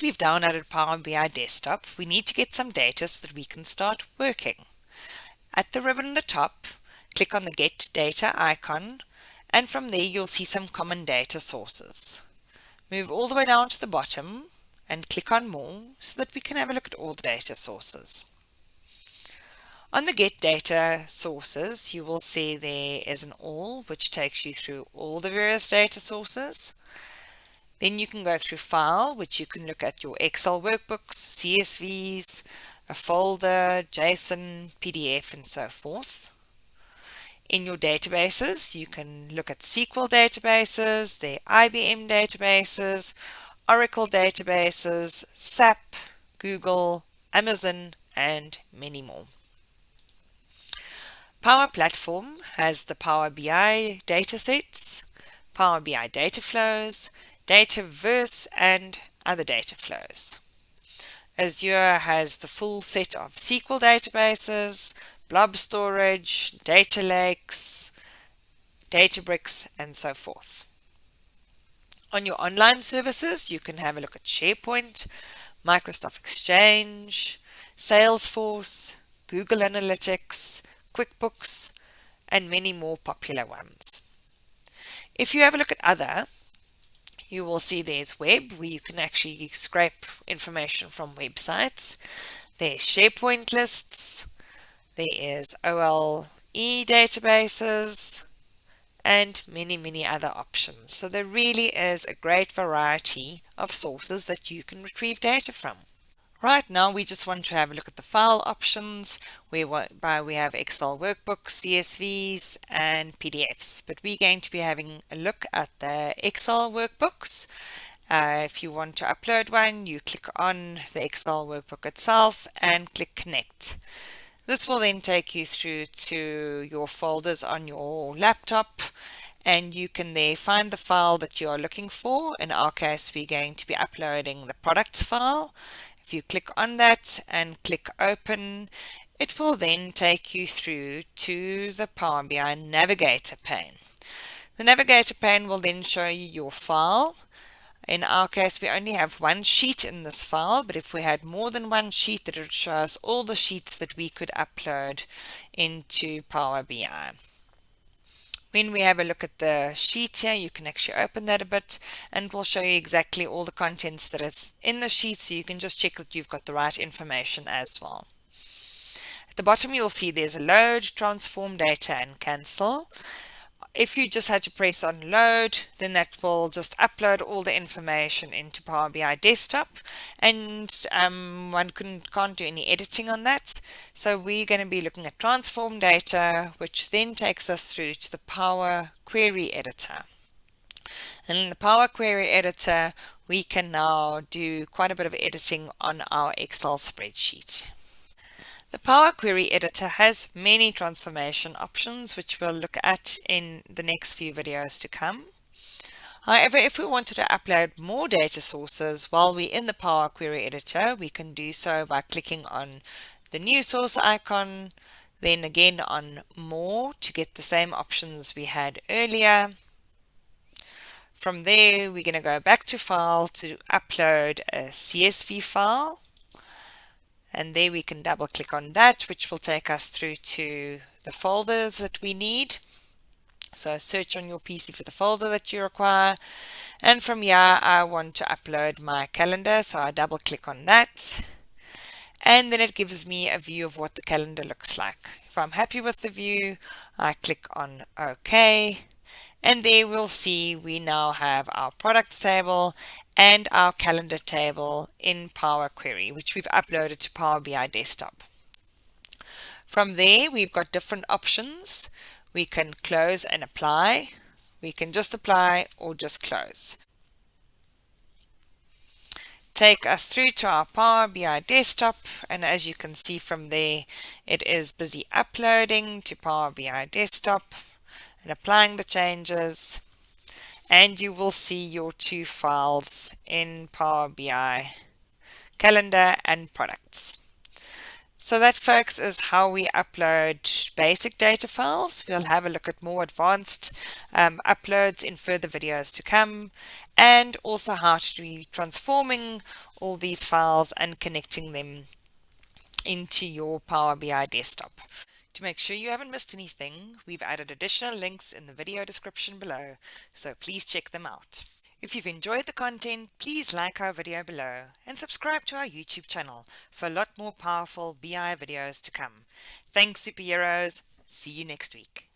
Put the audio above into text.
that we've downloaded Power BI Desktop, we need to get some data so that we can start working. At the ribbon on the top, click on the Get Data icon, and from there you'll see some common data sources. Move all the way down to the bottom and click on More so that we can have a look at all the data sources. On the Get Data Sources, you will see there is an All, which takes you through all the various data sources. Then you can go through File, which you can look at your Excel workbooks, CSVs, a folder, JSON, PDF, and so forth. In your databases, you can look at SQL databases, their IBM databases, Oracle databases, SAP, Google, Amazon, and many more. Power Platform has the Power BI datasets, Power BI data flows, Dataverse, and other data flows. Azure has the full set of SQL databases, blob storage, data lakes, Databricks, and so forth. On your online services, you can have a look at SharePoint, Microsoft Exchange, Salesforce, Google Analytics, QuickBooks, and many more popular ones. If you have a look at other, you will see there's web, where you can actually scrape information from websites. There's SharePoint lists, there is OLE databases, and many other options. So there really is a great variety of sources that you can retrieve data from. Right now we just want to have a look at the file options, whereby we have Excel workbooks, CSVs, and PDFs. But we're going to be having a look at the Excel workbooks. If you want to upload one, you click on the Excel workbook itself and click Connect. This will then take you through to your folders on your laptop, and you can there find the file that you are looking for. In our case, we're going to be uploading the products file. If you click on that and click Open, it will then take you through to the Power BI Navigator pane. The Navigator pane will then show you your file. In our case, we only have one sheet in this file, but if we had more than one sheet, it would show us all the sheets that we could upload into Power BI. When we have a look at the sheet here, you can actually open that a bit, and it will show you exactly all the contents that is in the sheet, so you can just check that you've got the right information as well. At the bottom, you'll see there's a load, transform data, and cancel. If you just had to press on load, then that will just upload all the information into Power BI Desktop, and one can't do any editing on that. So we're going to be looking at transform data, which then takes us through to the Power Query Editor. And in the Power Query Editor, we can now do quite a bit of editing on our Excel spreadsheet. The Power Query Editor has many transformation options, which we'll look at in the next few videos to come. However, if we wanted to upload more data sources while we're in the Power Query Editor, we can do so by clicking on the New Source icon, then again on More to get the same options we had earlier. From there, we're going to go back to File to upload a CSV file. And there we can double click on that, which will take us through to the folders that we need. So search on your PC for the folder that you require. And from here, I want to upload my calendar, so I double click on that. And then it gives me a view of what the calendar looks like. If I'm happy with the view, I click on OK. And there we'll see we now have our products table and our calendar table in Power Query, which we've uploaded to Power BI Desktop. From there, we've got different options. We can close and apply. We can just apply or just close. Take us through to our Power BI Desktop, and as you can see from there, it is busy uploading to Power BI Desktop and applying the changes, and you will see your two files in Power BI, Calendar and Products. So that, folks, is how we upload basic data files. We'll have a look at more advanced uploads in further videos to come. and also how to be transforming all these files and connecting them into your Power BI desktop. To make sure you haven't missed anything, we've added additional links in the video description below, so please check them out. If you've enjoyed the content, please like our video below and subscribe to our YouTube channel for a lot more powerful BI videos to come. Thanks, superheroes. See you next week.